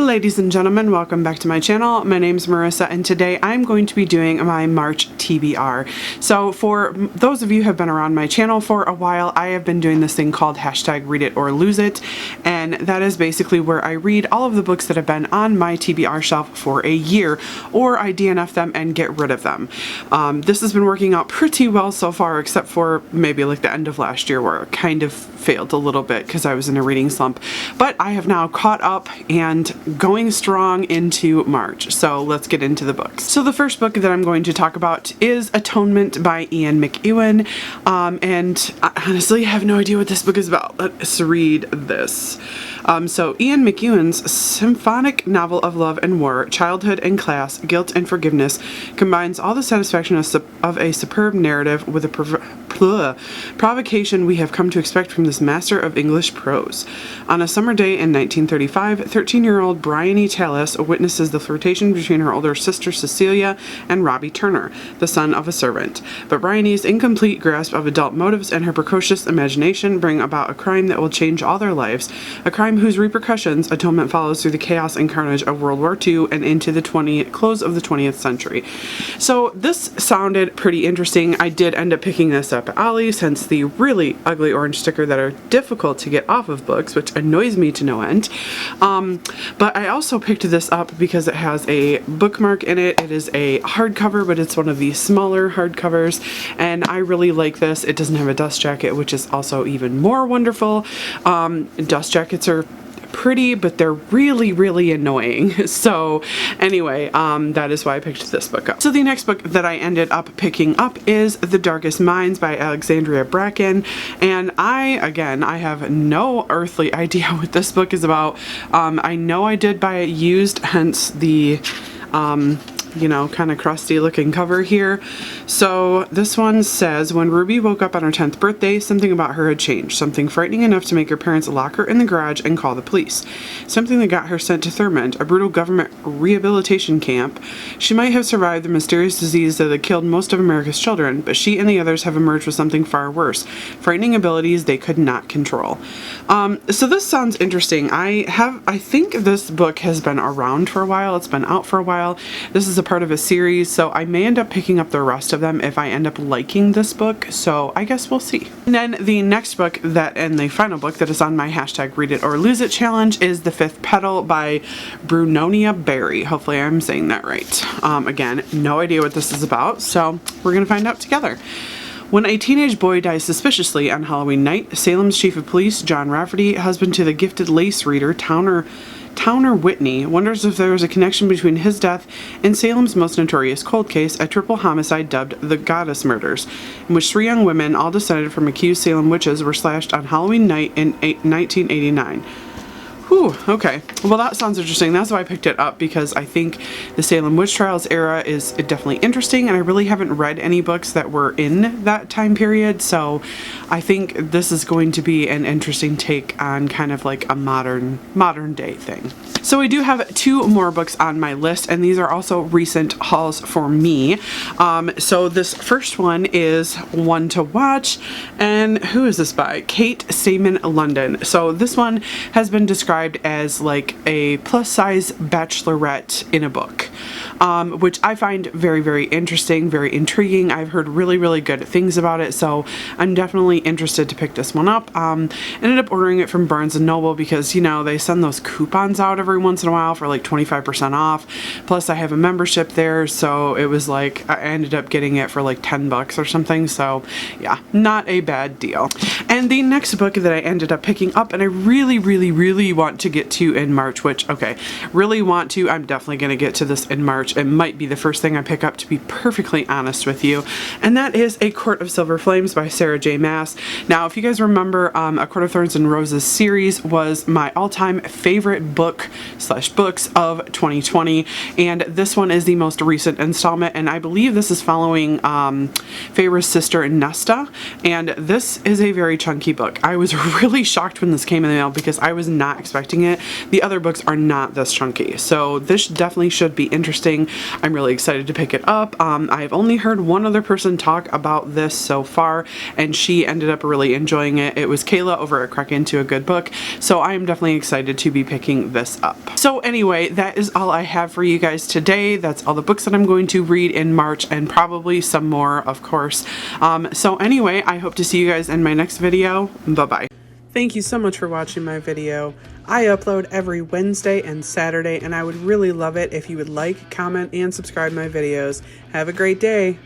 Ladies and gentlemen, welcome back to my channel. My name's Marissa and today I'm going to be doing my March TBR. So for those of you who have been around my channel for a while, I have been doing this thing called #ReadItOrLoseIt, and that is basically where I read all of the books that have been on my TBR shelf for a year, or I DNF them and get rid of them. This has been working out pretty well so far, except for maybe like the end of last year where it kind of failed a little bit because I was in a reading slump. But I have now caught up and going strong into March. So let's get into the books. So the first book that I'm going to talk about is Atonement by Ian McEwan. And I honestly have no idea what this book is about. Let's read this. So Ian McEwan's symphonic novel of love and war, childhood and class, guilt and forgiveness combines all the satisfaction of a superb narrative with a provocation we have come to expect from this master of English prose. On a summer day in 1935, 13-year-old Bryony Tallis witnesses the flirtation between her older sister Cecilia and Robbie Turner, the son of a servant. But Bryony's incomplete grasp of adult motives and her precocious imagination bring about a crime that will change all their lives, a crime whose repercussions Atonement follows through the chaos and carnage of World War II and into the close of the 20th century. So this sounded pretty interesting. I did end up picking this up at Ollie's, hence the really ugly orange sticker that are difficult to get off of books, which annoys me to no end. But I also picked this up because it has a bookmark in it. It is a hardcover, but it's one of the smaller hardcovers, and I really like this. It doesn't have a dust jacket, which is also even more wonderful. Dust jackets are pretty, but they're really annoying. So anyway, that is why I picked this book up. So the next book that I ended up picking up is The Darkest Minds by Alexandria Bracken, and I have no earthly idea what this book is about. I know I did buy it used, hence the you know, kind of crusty looking cover here. So this one says, when Ruby woke up on her 10th birthday, something about her had changed. Something frightening enough to make her parents lock her in the garage and call the police. Something that got her sent to Thurmond, a brutal government rehabilitation camp. She might have survived the mysterious disease that had killed most of America's children, but she and the others have emerged with something far worse. Frightening abilities they could not control. So this sounds interesting. I think this book has been around for a while. It's been out for a while. This is a part of a series, so I may end up picking up the rest of them if I end up liking this book, so I guess we'll see. And then the next book and the final book that is on my #ReadItOrLoseIt challenge is The Fifth Petal by Brunonia Barry. Hopefully I'm saying that right. Again, no idea what this is about, so we're gonna find out together. When a teenage boy dies suspiciously on Halloween night, Salem's chief of police, John Rafferty, husband to the gifted lace reader Towner Whitney, wonders if there is a connection between his death and Salem's most notorious cold case, a triple homicide dubbed the Goddess Murders, in which 3 young women, all descended from accused Salem witches, were slashed on Halloween night in 1989. Whew, okay. Well, that sounds interesting. That's why I picked it up, because I think the Salem Witch Trials era is definitely interesting, and I really haven't read any books that were in that time period, so I think this is going to be an interesting take on kind of like a modern day thing. So we do have 2 more books on my list, and these are also recent hauls for me. So this first one is one to watch, and who is this by? Kate Stayman London. So this one has been described as like a plus-size bachelorette in a book, which I find very interesting, very intriguing. I've heard really good things about it, so I'm definitely interested to pick this one up. Ended up ordering it from Barnes & Noble because, you know, they send those coupons out every once in a while for like 25% off. Plus I have a membership there, so it was like I ended up getting it for like 10 bucks or something, so yeah, not a bad deal. And the next book that I ended up picking up, and I really want to get to in March, which, okay, really want to, I'm definitely going to get to this in March. It might be the first thing I pick up, to be perfectly honest with you, and that is A Court of Silver Flames by Sarah J. Maas. Now, if you guys remember, A Court of Thorns and Roses series was my all-time favorite book/books of 2020, and this one is the most recent installment, and I believe this is following Feyre's sister Nesta, and this is a very chunky book. I was really shocked when this came in the mail because I was not expecting it. The other books are not this chunky, so this definitely should be interesting. I'm really excited to pick it up. I've only heard one other person talk about this so far, and she ended up really enjoying it. It was Kayla over at Crack Into a Good Book, so I am definitely excited to be picking this up. So anyway, that is all I have for you guys today. That's all the books that I'm going to read in March, and probably some more, of course. So anyway, I hope to see you guys in my next video. Bye-bye. Thank you so much for watching my video. I upload every Wednesday and Saturday, and I would really love it if you would like, comment, and subscribe my videos. Have a great day.